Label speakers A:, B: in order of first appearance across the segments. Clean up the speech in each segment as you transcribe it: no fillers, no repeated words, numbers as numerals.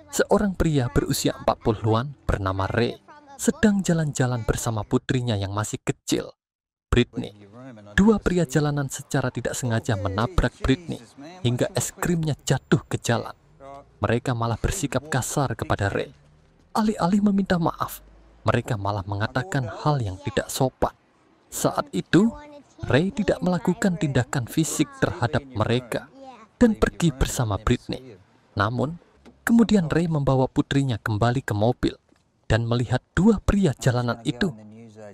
A: Seorang pria berusia 40-an bernama Ray sedang jalan-jalan bersama putrinya yang masih kecil, Britney. Dua pria jalanan secara tidak sengaja menabrak Britney hingga es krimnya jatuh ke jalan. Mereka malah bersikap kasar kepada Ray. Alih-alih meminta maaf, mereka malah mengatakan hal yang tidak sopan. Saat itu, Ray tidak melakukan tindakan fisik terhadap mereka dan pergi bersama Britney. Namun, kemudian Ray membawa putrinya kembali ke mobil dan melihat dua pria jalanan itu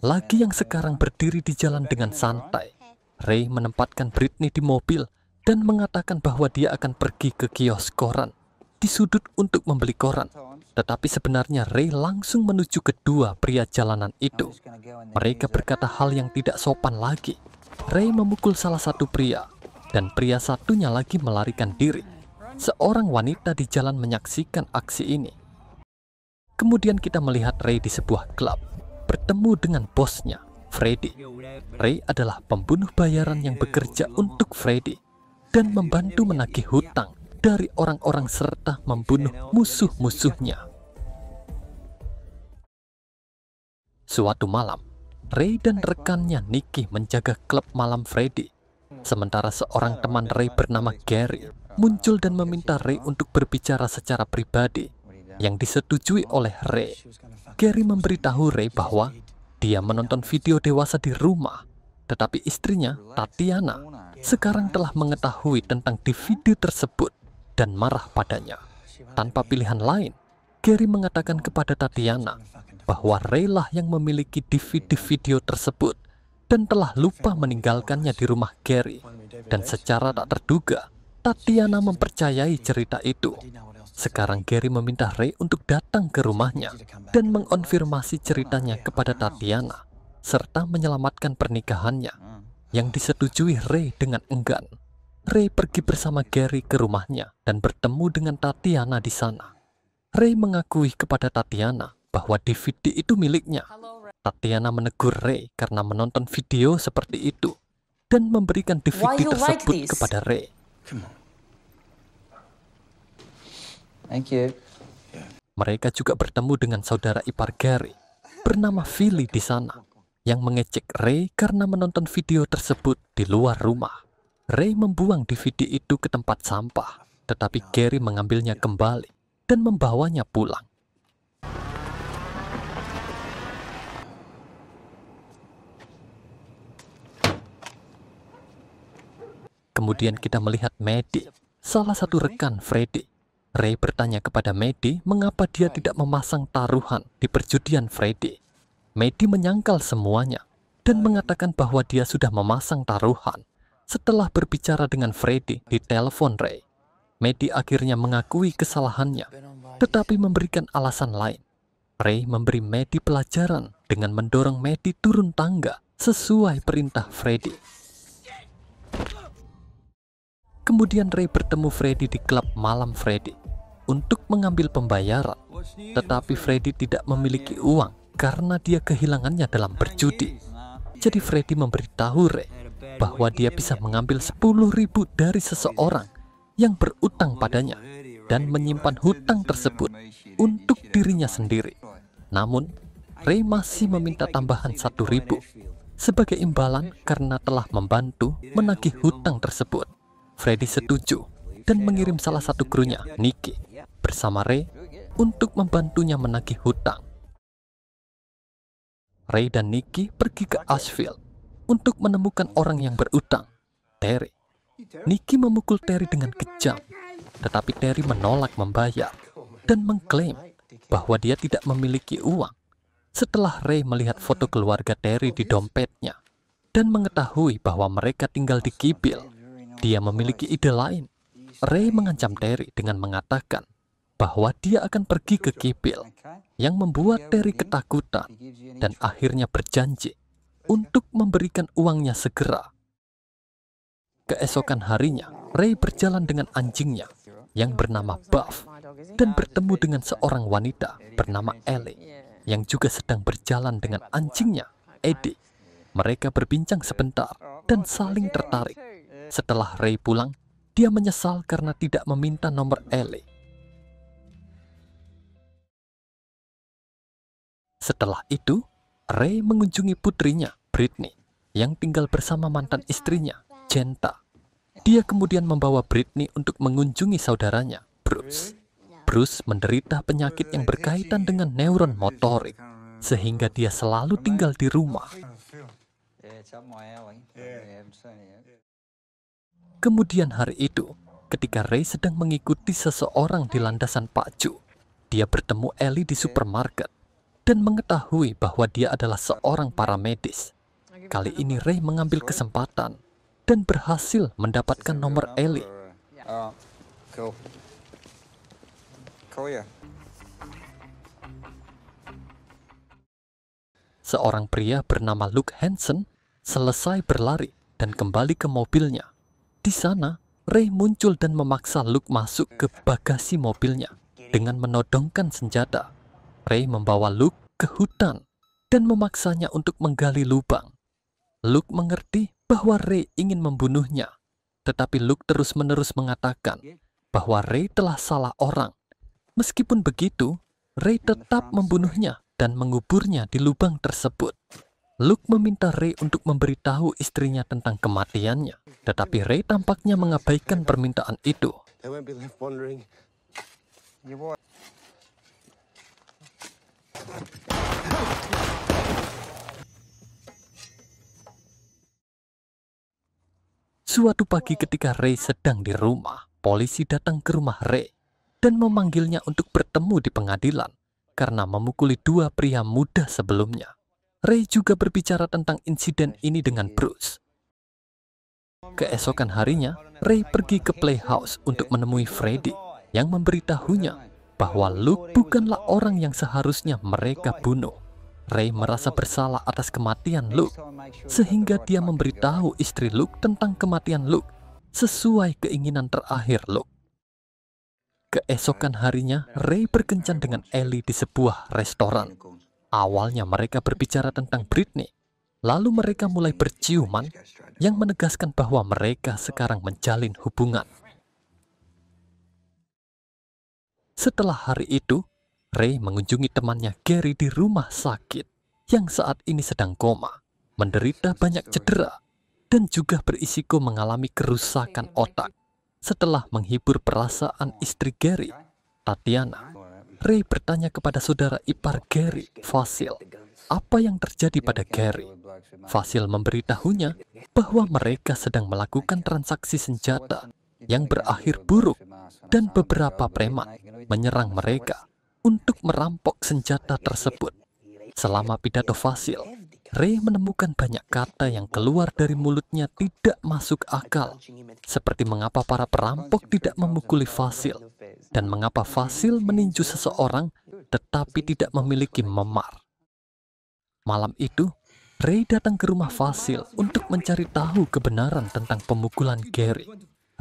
A: lagi yang sekarang berdiri di jalan dengan santai. Ray menempatkan Britney di mobil dan mengatakan bahwa dia akan pergi ke kios koran di sudut untuk membeli koran. Tetapi sebenarnya Ray langsung menuju kedua pria jalanan itu. Mereka berkata hal yang tidak sopan lagi. Ray memukul salah satu pria dan pria satunya lagi melarikan diri. Seorang wanita di jalan menyaksikan aksi ini. Kemudian kita melihat Ray di sebuah klub bertemu dengan bosnya, Freddy. Ray adalah pembunuh bayaran yang bekerja untuk Freddy dan membantu menagih hutang dari orang-orang serta membunuh musuh-musuhnya. Suatu malam, Ray dan rekannya Nicky menjaga klub malam Freddy. Sementara seorang teman Ray bernama Gary muncul dan meminta Ray untuk berbicara secara pribadi yang disetujui oleh Ray. Gary memberitahu Ray bahwa dia menonton video dewasa di rumah, tetapi istrinya, Tatiana, sekarang telah mengetahui tentang DVD tersebut dan marah padanya. Tanpa pilihan lain, Gary mengatakan kepada Tatiana bahwa Ray lah yang memiliki DVD video tersebut dan telah lupa meninggalkannya di rumah Gary. Dan secara tak terduga, Tatiana mempercayai cerita itu. Sekarang Gary meminta Ray untuk datang ke rumahnya dan mengonfirmasi ceritanya kepada Tatiana, serta menyelamatkan pernikahannya, yang disetujui Ray dengan enggan. Ray pergi bersama Gary ke rumahnya dan bertemu dengan Tatiana di sana. Ray mengakui kepada Tatiana bahwa DVD itu miliknya. Tatiana menegur Ray karena menonton video seperti itu dan memberikan DVD tersebut kepada Ray.
B: Thank you.
A: Mereka juga bertemu dengan saudara ipar Gary bernama Philly di sana yang mengejek Ray karena menonton video tersebut di luar rumah. Ray membuang DVD itu ke tempat sampah, tetapi Gary mengambilnya kembali dan membawanya pulang. Kemudian kita melihat Maddie, salah satu rekan Freddy. Ray bertanya kepada Maddie mengapa dia tidak memasang taruhan di perjudian Freddy. Maddie menyangkal semuanya dan mengatakan bahwa dia sudah memasang taruhan setelah berbicara dengan Freddy di telepon Ray. Maddie akhirnya mengakui kesalahannya, tetapi memberikan alasan lain. Ray memberi Maddie pelajaran dengan mendorong Maddie turun tangga sesuai perintah Freddy. Kemudian Ray bertemu Freddy di klub malam Freddy untuk mengambil pembayaran, tetapi Freddy tidak memiliki uang karena dia kehilangannya dalam berjudi. Jadi Freddy memberitahu Ray bahwa dia bisa mengambil 10.000 dari seseorang yang berutang padanya dan menyimpan hutang tersebut untuk dirinya sendiri. Namun, Ray masih meminta tambahan 1.000 sebagai imbalan karena telah membantu menagih hutang tersebut. Freddy setuju dan mengirim salah satu krunya, Nicky, bersama Ray untuk membantunya menagih hutang. Ray dan Nicky pergi ke Asheville untuk menemukan orang yang berutang, Terry. Nicky memukul Terry dengan kejam, tetapi Terry menolak membayar dan mengklaim bahwa dia tidak memiliki uang. Setelah Ray melihat foto keluarga Terry di dompetnya dan mengetahui bahwa mereka tinggal di Kibil, dia memiliki ide lain. Ray mengancam Terry dengan mengatakan bahwa dia akan pergi ke Kibil, yang membuat Terry ketakutan dan akhirnya berjanji untuk memberikan uangnya segera. Keesokan harinya, Ray berjalan dengan anjingnya yang bernama Buff dan bertemu dengan seorang wanita bernama Ellie yang juga sedang berjalan dengan anjingnya, Eddie. Mereka berbincang sebentar dan saling tertarik. Setelah Ray pulang, dia menyesal karena tidak meminta nomor Ellie. Setelah itu, Ray mengunjungi putrinya, Britney, yang tinggal bersama mantan istrinya, Genta. Dia kemudian membawa Britney untuk mengunjungi saudaranya, Bruce. Bruce menderita penyakit yang berkaitan dengan neuron motorik, sehingga dia selalu tinggal di rumah. Kemudian hari itu, ketika Ray sedang mengikuti seseorang di landasan pacu, dia bertemu Ellie di supermarket dan mengetahui bahwa dia adalah seorang paramedis. Kali ini Ray mengambil kesempatan dan berhasil mendapatkan nomor Ellie. Seorang pria bernama Luke Hansen selesai berlari dan kembali ke mobilnya. Di sana, Ray muncul dan memaksa Luke masuk ke bagasi mobilnya dengan menodongkan senjata. Ray membawa Luke ke hutan dan memaksanya untuk menggali lubang. Luke mengerti bahwa Ray ingin membunuhnya, tetapi Luke terus-menerus mengatakan bahwa Ray telah salah orang. Meskipun begitu, Ray tetap membunuhnya dan menguburnya di lubang tersebut. Luke meminta Ray untuk memberitahu istrinya tentang kematiannya, tetapi Ray tampaknya mengabaikan permintaan itu. Suatu pagi ketika Ray sedang di rumah, polisi datang ke rumah Ray dan memanggilnya untuk bertemu di pengadilan karena memukuli dua pria muda sebelumnya. Ray juga berbicara tentang insiden ini dengan Bruce. Keesokan harinya, Ray pergi ke Playhouse untuk menemui Freddy yang memberitahunya bahwa Luke bukanlah orang yang seharusnya mereka bunuh. Ray merasa bersalah atas kematian Luke, sehingga dia memberitahu istri Luke tentang kematian Luke sesuai keinginan terakhir Luke. Keesokan harinya, Ray berkencan dengan Ellie di sebuah restoran. Awalnya mereka berbicara tentang Britney, lalu mereka mulai berciuman yang menegaskan bahwa mereka sekarang menjalin hubungan. Setelah hari itu, Ray mengunjungi temannya Gary di rumah sakit yang saat ini sedang koma, menderita banyak cedera, dan juga berisiko mengalami kerusakan otak. Setelah menghibur perasaan istri Gary, Tatiana, Ray bertanya kepada saudara ipar Gary, Fasil, apa yang terjadi pada Gary. Fasil memberitahunya bahwa mereka sedang melakukan transaksi senjata yang berakhir buruk dan beberapa preman menyerang mereka untuk merampok senjata tersebut. Selama pidato Fasil, Ray menemukan banyak kata yang keluar dari mulutnya tidak masuk akal, seperti mengapa para perampok tidak memukuli Fasil, dan mengapa Fasil meninju seseorang tetapi tidak memiliki memar. Malam itu, Ray datang ke rumah Fasil untuk mencari tahu kebenaran tentang pemukulan Gary.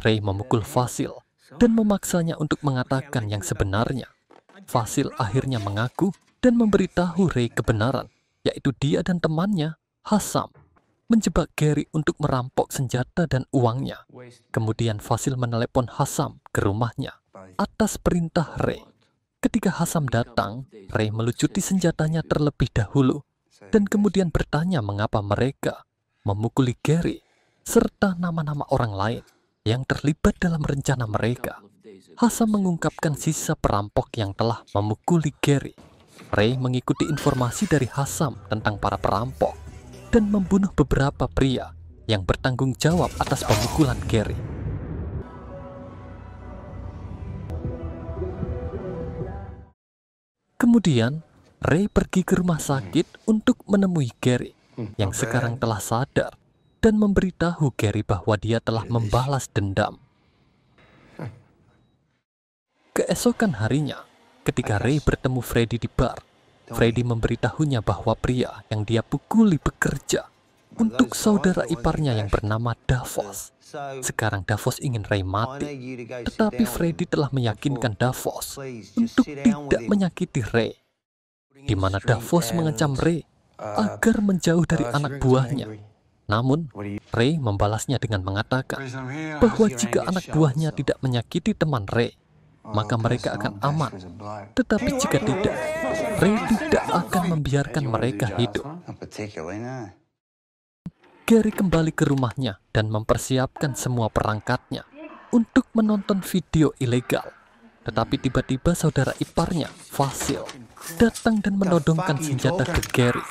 A: Ray memukul Fasil dan memaksanya untuk mengatakan yang sebenarnya. Fasil akhirnya mengaku dan memberitahu Ray kebenaran, yaitu dia dan temannya, Hassam, menjebak Gary untuk merampok senjata dan uangnya. Kemudian Fasil menelepon Hassam ke rumahnya atas perintah Ray. Ketika Hassam datang, Ray melucuti senjatanya terlebih dahulu dan kemudian bertanya mengapa mereka memukuli Gary serta nama-nama orang lain yang terlibat dalam rencana mereka. Hassam mengungkapkan sisa perampok yang telah memukuli Gary. Ray mengikuti informasi dari Hassam tentang para perampok dan membunuh beberapa pria yang bertanggung jawab atas pemukulan Gary. Kemudian, Ray pergi ke rumah sakit untuk menemui Gary yang sekarang telah sadar dan memberitahu Gary bahwa dia telah membalas dendam. Keesokan harinya, ketika Ray bertemu Freddy di bar, Freddy memberitahunya bahwa pria yang dia pukuli bekerja untuk saudara iparnya yang bernama Davos. Sekarang Davos ingin Ray mati, tetapi Freddy telah meyakinkan Davos untuk tidak menyakiti Ray, di mana Davos mengancam Ray agar menjauh dari anak buahnya. Namun, Ray membalasnya dengan mengatakan bahwa jika anak buahnya tidak menyakiti teman Ray, maka mereka akan aman. Tetapi jika tidak, Ray tidak akan membiarkan mereka hidup. Gary kembali ke rumahnya dan mempersiapkan semua perangkatnya untuk menonton video ilegal. Tetapi tiba-tiba saudara iparnya, Vasil, datang dan menodongkan senjata ke Gary.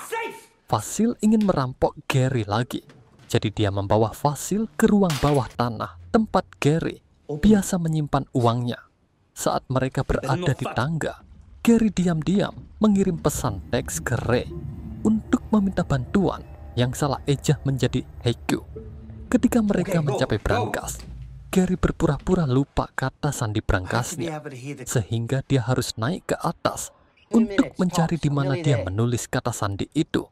A: Vasil ingin merampok Gary lagi. Jadi dia membawa Vasil ke ruang bawah tanah tempat Gary biasa menyimpan uangnya. Saat mereka berada di tangga, Gary diam-diam mengirim pesan teks ke Ray untuk meminta bantuan yang salah ejah menjadi Heiku. Ketika mereka mencapai brankas, Gary berpura-pura lupa kata sandi brankasnya, sehingga dia harus naik ke atas untuk mencari di mana dia menulis kata sandi itu.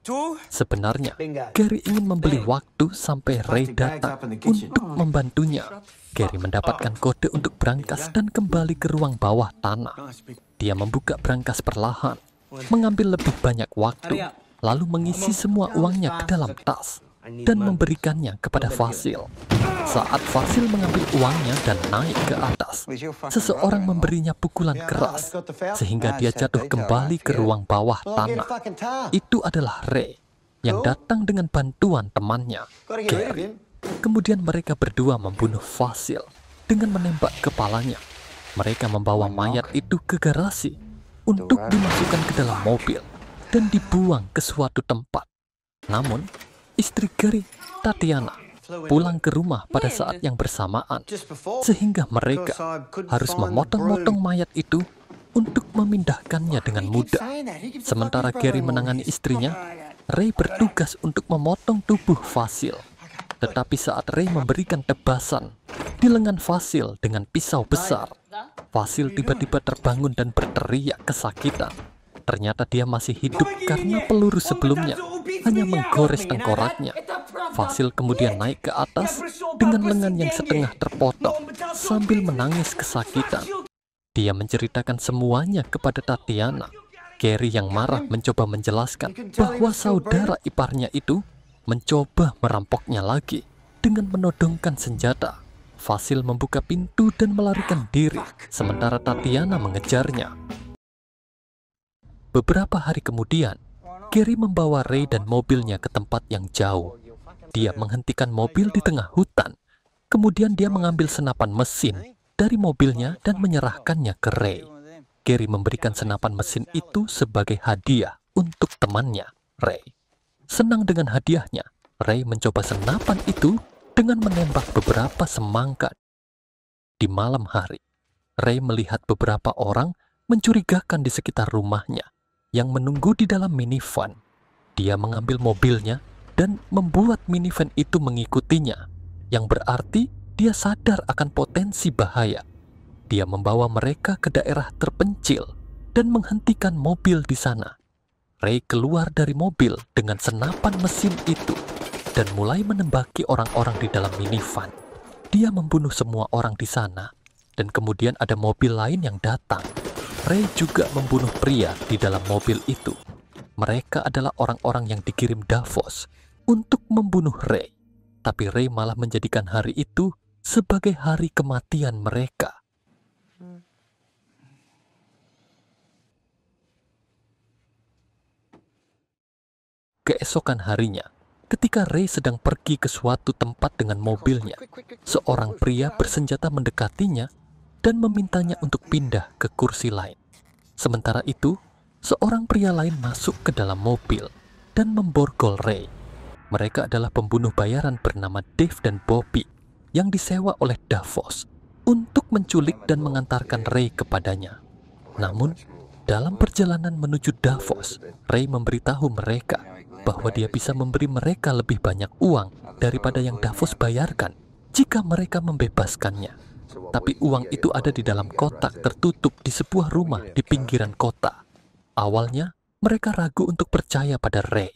A: Sebenarnya, Gary ingin membeli waktu sampai Ray datang untuk membantunya. Gary mendapatkan kode untuk brankas dan kembali ke ruang bawah tanah. Dia membuka brankas perlahan, mengambil lebih banyak waktu, lalu mengisi semua uangnya ke dalam tas dan memberikannya kepada Vasil. Saat Vasil mengambil uangnya dan naik ke atas, seseorang memberinya pukulan keras sehingga dia jatuh kembali ke ruang bawah tanah. Itu adalah Ray yang datang dengan bantuan temannya, Gary. Kemudian mereka berdua membunuh Vasil dengan menembak kepalanya. Mereka membawa mayat itu ke garasi untuk dimasukkan ke dalam mobil dan dibuang ke suatu tempat. Namun, istri Gary, Tatiana, pulang ke rumah pada saat yang bersamaan, sehingga mereka harus memotong-motong mayat itu untuk memindahkannya dengan mudah. Sementara Gary menangani istrinya, Ray bertugas untuk memotong tubuh Vasil. Tetapi saat Ray memberikan tebasan di lengan Vasil dengan pisau besar, Vasil tiba-tiba terbangun dan berteriak kesakitan. Ternyata dia masih hidup karena peluru sebelumnya hanya menggores tengkoraknya. Vasil kemudian naik ke atas dengan lengan yang setengah terpotong sambil menangis kesakitan. Dia menceritakan semuanya kepada Tatiana. Gary yang marah mencoba menjelaskan bahwa saudara iparnya itu mencoba merampoknya lagi dengan menodongkan senjata. Vasil membuka pintu dan melarikan diri, sementara Tatiana mengejarnya. Beberapa hari kemudian, Gary membawa Ray dan mobilnya ke tempat yang jauh. Dia menghentikan mobil di tengah hutan. Kemudian dia mengambil senapan mesin dari mobilnya dan menyerahkannya ke Ray. Gary memberikan senapan mesin itu sebagai hadiah untuk temannya, Ray. Senang dengan hadiahnya, Ray mencoba senapan itu dengan menembak beberapa semangka. Di malam hari, Ray melihat beberapa orang mencurigakan di sekitar rumahnya yang menunggu di dalam minivan. Dia mengambil mobilnya dan membuat minivan itu mengikutinya, yang berarti dia sadar akan potensi bahaya. Dia membawa mereka ke daerah terpencil dan menghentikan mobil di sana. Ray keluar dari mobil dengan senapan mesin itu dan mulai menembaki orang-orang di dalam minivan. Dia membunuh semua orang di sana, dan kemudian ada mobil lain yang datang. Ray juga membunuh pria di dalam mobil itu. Mereka adalah orang-orang yang dikirim Davos untuk membunuh Ray. Tapi Ray malah menjadikan hari itu sebagai hari kematian mereka. Keesokan harinya, ketika Ray sedang pergi ke suatu tempat dengan mobilnya, seorang pria bersenjata mendekatinya dan memintanya untuk pindah ke kursi lain. Sementara itu, seorang pria lain masuk ke dalam mobil dan memborgol Ray. Mereka adalah pembunuh bayaran bernama Dave dan Bobby yang disewa oleh Davos untuk menculik dan mengantarkan Ray kepadanya. Namun, dalam perjalanan menuju Davos, Ray memberitahu mereka bahwa dia bisa memberi mereka lebih banyak uang daripada yang Davos bayarkan jika mereka membebaskannya. Tapi uang itu ada di dalam kotak tertutup di sebuah rumah di pinggiran kota. Awalnya, mereka ragu untuk percaya pada Ray,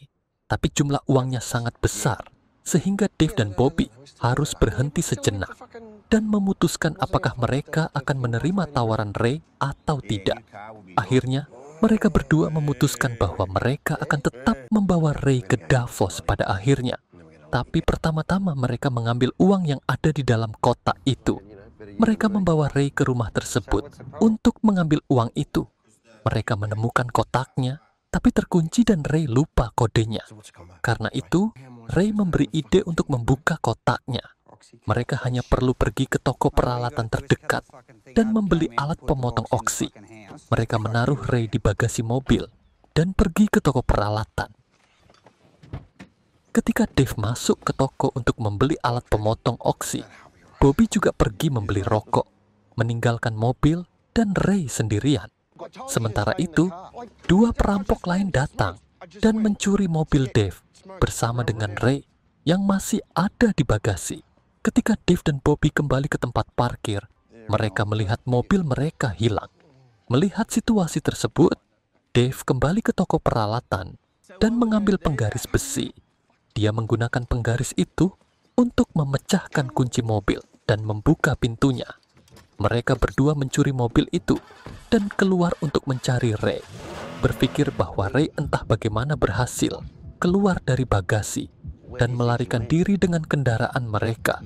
A: tapi jumlah uangnya sangat besar, sehingga Dave dan Bobby harus berhenti sejenak dan memutuskan apakah mereka akan menerima tawaran Ray atau tidak. Akhirnya, mereka berdua memutuskan bahwa mereka akan tetap membawa Ray ke Davos pada akhirnya. Tapi pertama-tama mereka mengambil uang yang ada di dalam kotak itu. mereka membawa Ray ke rumah tersebut untuk mengambil uang itu. Mereka menemukan kotaknya, tapi terkunci dan Ray lupa kodenya. Karena itu, Ray memberi ide untuk membuka kotaknya. Mereka hanya perlu pergi ke toko peralatan terdekat dan membeli alat pemotong oksi. Mereka menaruh Ray di bagasi mobil dan pergi ke toko peralatan. Ketika Dave masuk ke toko untuk membeli alat pemotong oksi, Bobby juga pergi membeli rokok, meninggalkan mobil dan Ray sendirian. Sementara itu, dua perampok lain datang dan mencuri mobil Dave bersama dengan Ray yang masih ada di bagasi. Ketika Dave dan Bobby kembali ke tempat parkir, mereka melihat mobil mereka hilang. Melihat situasi tersebut, Dave kembali ke toko peralatan dan mengambil penggaris besi. Dia menggunakan penggaris itu untuk memecahkan kunci mobil dan membuka pintunya. Mereka berdua mencuri mobil itu dan keluar untuk mencari Ray. Berpikir bahwa Ray entah bagaimana berhasil keluar dari bagasi dan melarikan diri dengan kendaraan mereka.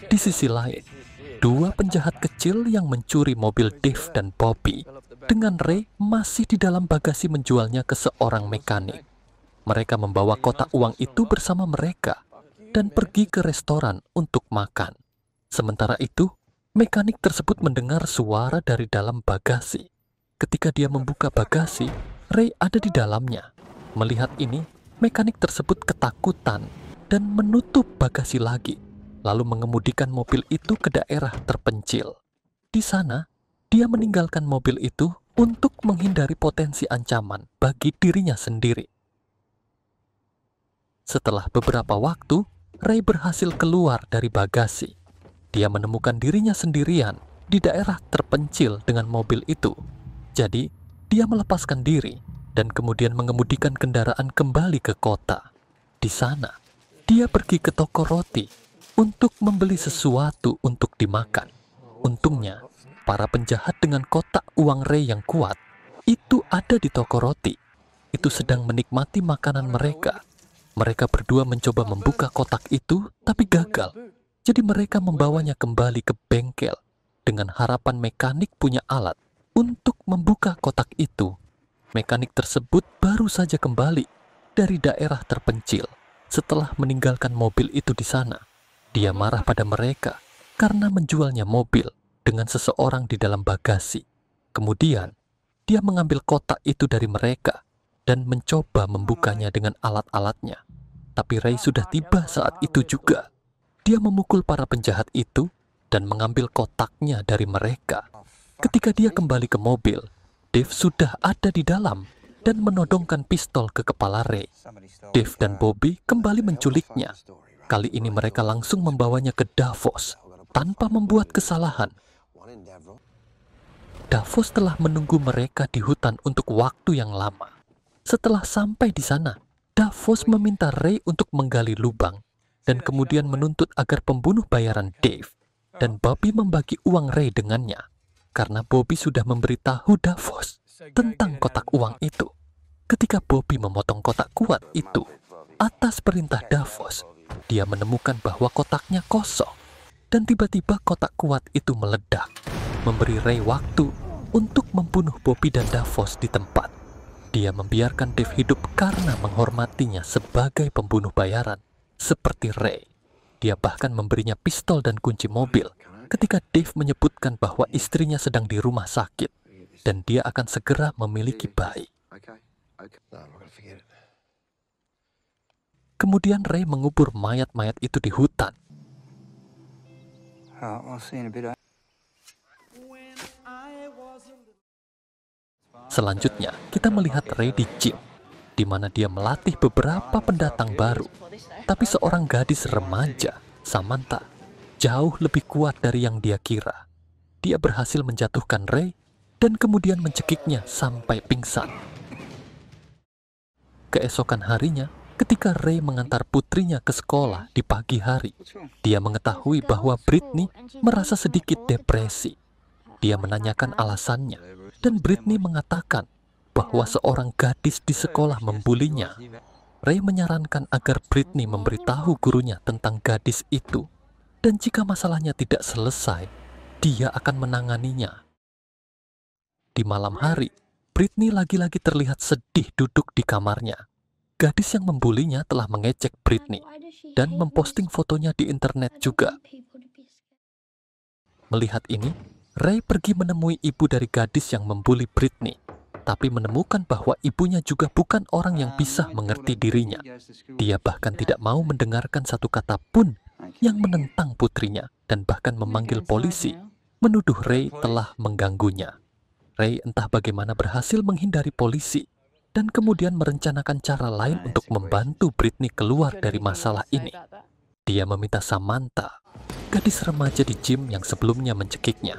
A: Di sisi lain, dua penjahat kecil yang mencuri mobil Dave dan Bobby dengan Ray masih di dalam bagasi menjualnya ke seorang mekanik. Mereka membawa kotak uang itu bersama mereka dan pergi ke restoran untuk makan. Sementara itu, mekanik tersebut mendengar suara dari dalam bagasi. Ketika dia membuka bagasi, Ray ada di dalamnya. Melihat ini, mekanik tersebut ketakutan dan menutup bagasi lagi, lalu mengemudikan mobil itu ke daerah terpencil. Di sana, dia meninggalkan mobil itu untuk menghindari potensi ancaman bagi dirinya sendiri. Setelah beberapa waktu, Ray berhasil keluar dari bagasi. Dia menemukan dirinya sendirian di daerah terpencil dengan mobil itu. Jadi, dia melepaskan diri dan kemudian mengemudikan kendaraan kembali ke kota. Di sana, dia pergi ke toko roti untuk membeli sesuatu untuk dimakan. Untungnya, para penjahat dengan kotak uang Ray yang kuat itu ada di toko roti. Itu sedang menikmati makanan mereka. Mereka berdua mencoba membuka kotak itu, tapi gagal. Jadi mereka membawanya kembali ke bengkel dengan harapan mekanik punya alat untuk membuka kotak itu. Mekanik tersebut baru saja kembali dari daerah terpencil setelah meninggalkan mobil itu di sana. Dia marah pada mereka karena menjualnya mobil dengan seseorang di dalam bagasi. Kemudian, dia mengambil kotak itu dari mereka dan mencoba membukanya dengan alat-alatnya. Tapi Ray sudah tiba saat itu juga. Dia memukul para penjahat itu dan mengambil kotaknya dari mereka. Ketika dia kembali ke mobil, Dave sudah ada di dalam dan menodongkan pistol ke kepala Ray. Dave dan Bobby kembali menculiknya. Kali ini mereka langsung membawanya ke Davos tanpa membuat kesalahan. Davos telah menunggu mereka di hutan untuk waktu yang lama. Setelah sampai di sana, Davos meminta Ray untuk menggali lubang dan kemudian menuntut agar pembunuh bayaran Dave dan Bobby membagi uang Ray dengannya, karena Bobby sudah memberitahu Davos tentang kotak uang itu. Ketika Bobby memotong kotak kuat itu, atas perintah Davos, dia menemukan bahwa kotaknya kosong, dan tiba-tiba kotak kuat itu meledak, memberi Ray waktu untuk membunuh Bobby dan Davos di tempat. Dia membiarkan Dave hidup karena menghormatinya sebagai pembunuh bayaran, seperti Ray. Dia bahkan memberinya pistol dan kunci mobil ketika Dave menyebutkan bahwa istrinya sedang di rumah sakit dan dia akan segera memiliki bayi. Kemudian Ray mengubur mayat-mayat itu di hutan. Selanjutnya, kita melihat Ray di gym, di mana dia melatih beberapa pendatang baru. Tapi seorang gadis remaja, Samantha, jauh lebih kuat dari yang dia kira. Dia berhasil menjatuhkan Ray dan kemudian mencekiknya sampai pingsan. Keesokan harinya, ketika Ray mengantar putrinya ke sekolah di pagi hari, dia mengetahui bahwa Britney merasa sedikit depresi. Dia menanyakan alasannya, dan Britney mengatakan bahwa seorang gadis di sekolah membulinya, Ray menyarankan agar Britney memberitahu gurunya tentang gadis itu, dan jika masalahnya tidak selesai, dia akan menanganinya. Di malam hari, Britney lagi-lagi terlihat sedih duduk di kamarnya. Gadis yang membulinya telah mengejek Britney dan memposting fotonya di internet juga. Melihat ini, Ray pergi menemui ibu dari gadis yang membuli Britney, tapi menemukan bahwa ibunya juga bukan orang yang bisa mengerti dirinya. Dia bahkan tidak mau mendengarkan satu kata pun yang menentang putrinya dan bahkan memanggil polisi, menuduh Ray telah mengganggunya. Ray entah bagaimana berhasil menghindari polisi dan kemudian merencanakan cara lain untuk membantu Britney keluar dari masalah ini. Dia meminta Samantha, gadis remaja di gym yang sebelumnya mencekiknya,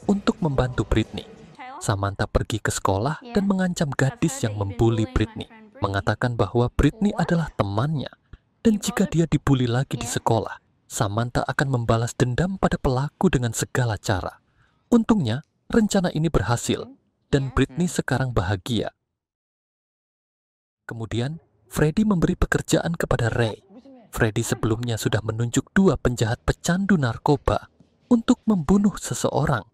A: untuk membantu Britney. Samantha pergi ke sekolah dan mengancam gadis yang membuli Britney, mengatakan bahwa Britney adalah temannya, dan jika dia dibuli lagi di sekolah, Samantha akan membalas dendam pada pelaku dengan segala cara. Untungnya, rencana ini berhasil, dan Britney sekarang bahagia. Kemudian, Freddy memberi pekerjaan kepada Ray. Freddy sebelumnya sudah menunjuk 2 penjahat pecandu narkoba untuk membunuh seseorang.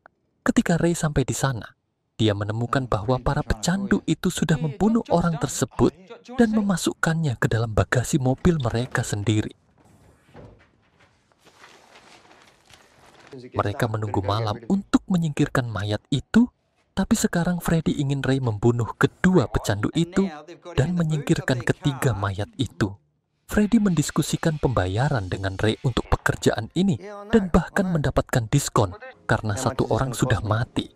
A: Ketika Ray sampai di sana, dia menemukan bahwa para pecandu itu sudah membunuh orang tersebut dan memasukkannya ke dalam bagasi mobil mereka sendiri. Mereka menunggu malam untuk menyingkirkan mayat itu, tapi sekarang Freddy ingin Ray membunuh kedua pecandu itu dan menyingkirkan ketiga mayat itu. Freddy mendiskusikan pembayaran dengan Ray untuk pekerjaan ini dan bahkan mendapatkan diskon karena satu orang sudah mati.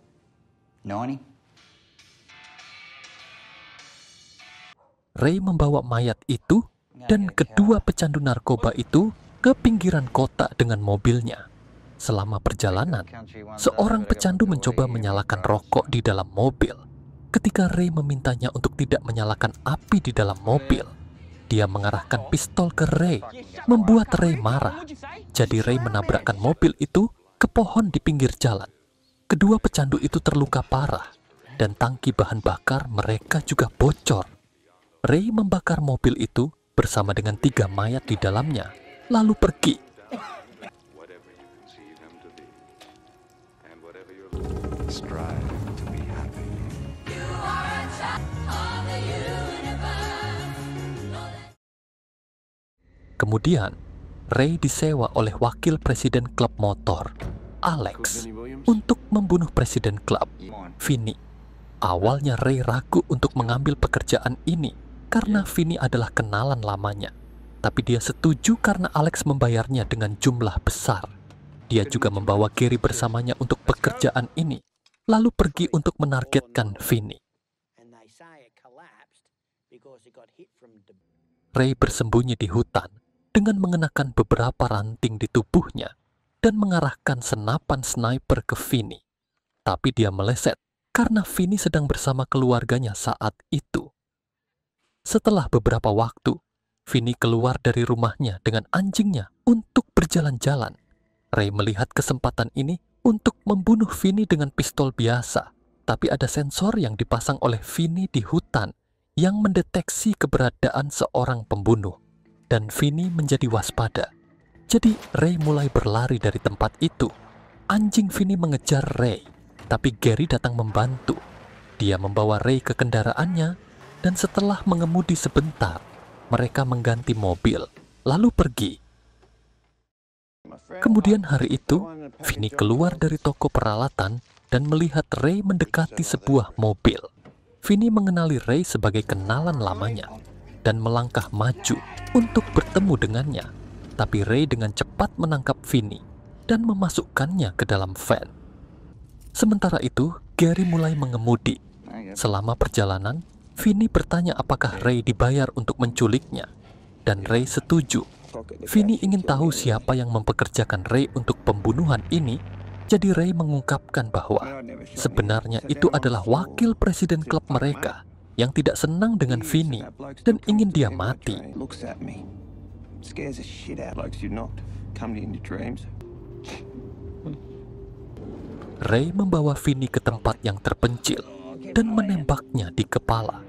A: Ray membawa mayat itu dan kedua pecandu narkoba itu ke pinggiran kota dengan mobilnya. Selama perjalanan, seorang pecandu mencoba menyalakan rokok di dalam mobil. Ketika Ray memintanya untuk tidak menyalakan api di dalam mobil, dia mengarahkan pistol ke Ray, membuat Ray marah. Jadi Ray menabrakkan mobil itu ke pohon di pinggir jalan. Kedua pecandu itu terluka parah, dan tangki bahan bakar mereka juga bocor. Ray membakar mobil itu bersama dengan 3 mayat di dalamnya, lalu pergi. Kemudian, Ray disewa oleh wakil presiden klub motor, Alex, untuk membunuh presiden klub, Vinny. Awalnya Ray ragu untuk mengambil pekerjaan ini karena Vinny adalah kenalan lamanya. Tapi dia setuju karena Alex membayarnya dengan jumlah besar. Dia juga membawa Gary bersamanya untuk pekerjaan ini, lalu pergi untuk menargetkan Vinny. Ray bersembunyi di hutan dengan mengenakan beberapa ranting di tubuhnya dan mengarahkan senapan sniper ke Vinny. Tapi dia meleset karena Vinny sedang bersama keluarganya saat itu. Setelah beberapa waktu, Vinny keluar dari rumahnya dengan anjingnya untuk berjalan-jalan. Ray melihat kesempatan ini untuk membunuh Vinny dengan pistol biasa, tapi ada sensor yang dipasang oleh Vinny di hutan yang mendeteksi keberadaan seorang pembunuh, dan Vinny menjadi waspada. Jadi Ray mulai berlari dari tempat itu. Anjing Vinny mengejar Ray, tapi Gary datang membantu. Dia membawa Ray ke kendaraannya, dan setelah mengemudi sebentar, mereka mengganti mobil, lalu pergi. Kemudian hari itu, Vinny keluar dari toko peralatan dan melihat Ray mendekati sebuah mobil. Vinny mengenali Ray sebagai kenalan lamanya dan melangkah maju untuk bertemu dengannya. Tapi Ray dengan cepat menangkap Vinny dan memasukkannya ke dalam van. Sementara itu, Gary mulai mengemudi. Selama perjalanan, Vinny bertanya apakah Ray dibayar untuk menculiknya, dan Ray setuju. Vinny ingin tahu siapa yang mempekerjakan Ray untuk pembunuhan ini, jadi Ray mengungkapkan bahwa sebenarnya itu adalah wakil presiden klub mereka yang tidak senang dengan Vinny dan ingin dia mati. Ray membawa Vinny ke tempat yang terpencil. dan menembaknya di kepala.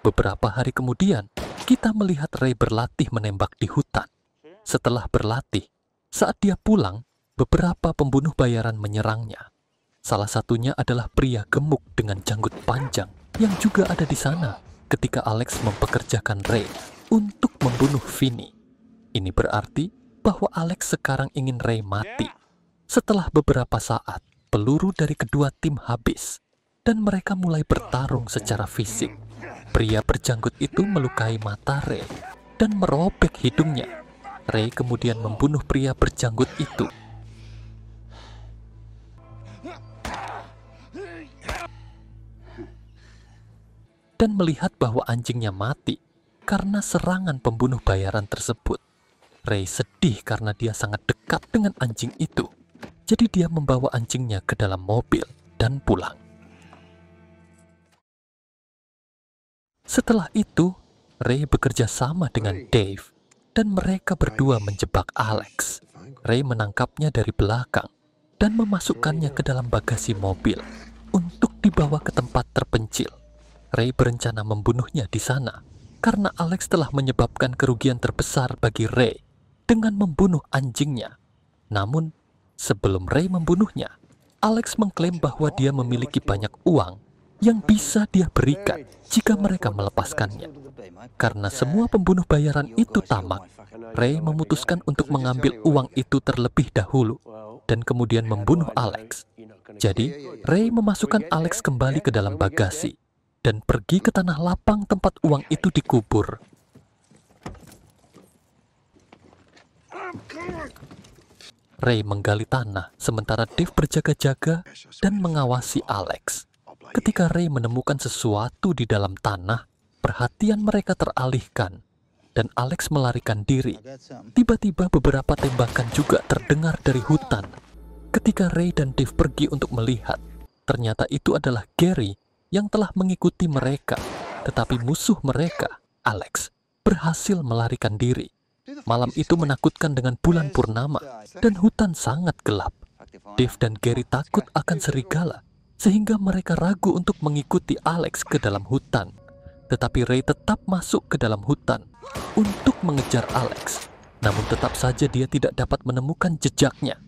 A: Beberapa hari kemudian, kita melihat Ray berlatih menembak di hutan. Setelah berlatih, saat dia pulang, beberapa pembunuh bayaran menyerangnya. Salah satunya adalah pria gemuk dengan janggut panjang yang juga ada di sana ketika Alex mempekerjakan Ray untuk membunuh Vinny. Ini berarti bahwa Alex sekarang ingin Ray mati. Setelah beberapa saat, peluru dari kedua tim habis dan mereka mulai bertarung secara fisik. Pria berjanggut itu melukai mata Ray dan merobek hidungnya. Ray kemudian membunuh pria berjanggut itu. Dan melihat bahwa anjingnya mati karena serangan pembunuh bayaran tersebut. Ray sedih karena dia sangat dekat dengan anjing itu. Jadi dia membawa anjingnya ke dalam mobil dan pulang. Setelah itu, Ray bekerja sama dengan Dave dan mereka berdua menjebak Alex. Ray menangkapnya dari belakang dan memasukkannya ke dalam bagasi mobil untuk dibawa ke tempat terpencil. Ray berencana membunuhnya di sana karena Alex telah menyebabkan kerugian terbesar bagi Ray dengan membunuh anjingnya. Namun, sebelum Ray membunuhnya, Alex mengklaim bahwa dia memiliki banyak uang yang bisa dia berikan jika mereka melepaskannya. Karena semua pembunuh bayaran itu tamak, Ray memutuskan untuk mengambil uang itu terlebih dahulu dan kemudian membunuh Alex. Jadi, Ray memasukkan Alex kembali ke dalam bagasi dan pergi ke tanah lapang tempat uang itu dikubur. Ray menggali tanah sementara Dave berjaga-jaga dan mengawasi Alex. Ketika Ray menemukan sesuatu di dalam tanah, perhatian mereka teralihkan dan Alex melarikan diri. Tiba-tiba beberapa tembakan juga terdengar dari hutan. Ketika Ray dan Dave pergi untuk melihat, ternyata itu adalah Gary yang telah mengikuti mereka, tetapi musuh mereka, Alex, berhasil melarikan diri. Malam itu menakutkan dengan bulan purnama dan hutan sangat gelap. Dave dan Gary takut akan serigala, sehingga mereka ragu untuk mengikuti Alex ke dalam hutan. Tetapi Ray tetap masuk ke dalam hutan untuk mengejar Alex. Namun tetap saja dia tidak dapat menemukan jejaknya.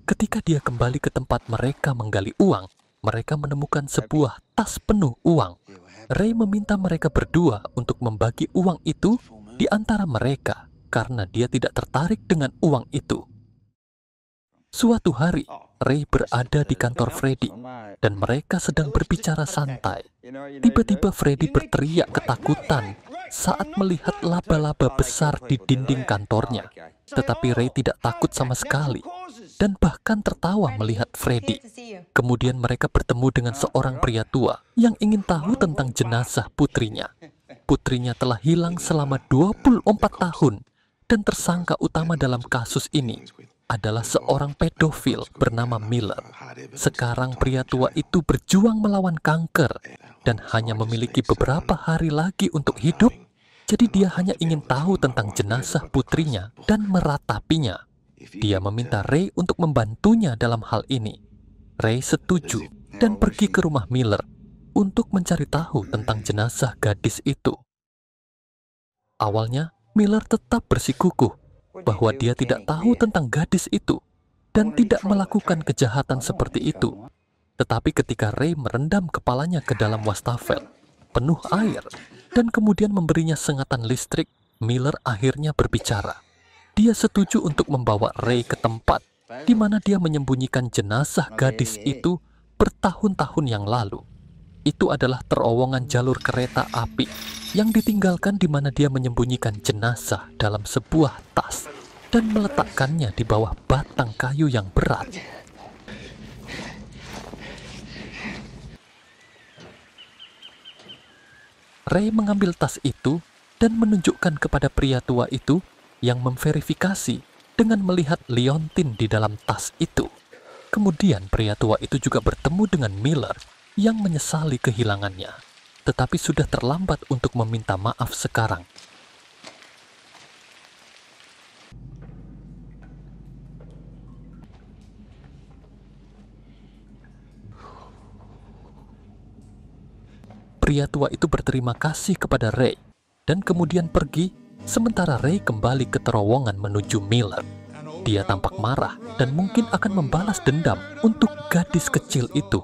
A: Ketika dia kembali ke tempat mereka menggali uang, mereka menemukan sebuah tas penuh uang. Ray meminta mereka berdua untuk membagi uang itu di antara mereka karena dia tidak tertarik dengan uang itu. Suatu hari, Ray berada di kantor Freddy dan mereka sedang berbicara santai. Tiba-tiba Freddy berteriak ketakutan saat melihat laba-laba besar di dinding kantornya. Tetapi Ray tidak takut sama sekali dan bahkan tertawa melihat Freddy. Kemudian mereka bertemu dengan seorang pria tua yang ingin tahu tentang jenazah putrinya. Putrinya telah hilang selama 24 tahun dan tersangka utama dalam kasus ini adalah seorang pedofil bernama Miller. Sekarang pria tua itu berjuang melawan kanker dan hanya memiliki beberapa hari lagi untuk hidup. Jadi dia hanya ingin tahu tentang jenazah putrinya dan meratapinya. Dia meminta Ray untuk membantunya dalam hal ini. Ray setuju dan pergi ke rumah Miller untuk mencari tahu tentang jenazah gadis itu. Awalnya, Miller tetap bersikukuh bahwa dia tidak tahu tentang gadis itu dan tidak melakukan kejahatan seperti itu. Tetapi ketika Ray merendam kepalanya ke dalam wastafel penuh air dan kemudian memberinya sengatan listrik, Miller akhirnya berbicara. Dia setuju untuk membawa Ray ke tempat di mana dia menyembunyikan jenazah gadis itu bertahun-tahun yang lalu. Itu adalah terowongan jalur kereta api yang ditinggalkan di mana dia menyembunyikan jenazah dalam sebuah tas dan meletakkannya di bawah batang kayu yang berat. Ray mengambil tas itu dan menunjukkan kepada pria tua itu yang memverifikasi dengan melihat liontin di dalam tas itu. Kemudian pria tua itu juga bertemu dengan Miller yang menyesali kehilangannya, tetapi sudah terlambat untuk meminta maaf sekarang. Pria tua itu berterima kasih kepada Ray dan kemudian pergi, sementara Ray kembali ke terowongan menuju Miller. Dia tampak marah dan mungkin akan membalas dendam untuk gadis kecil itu.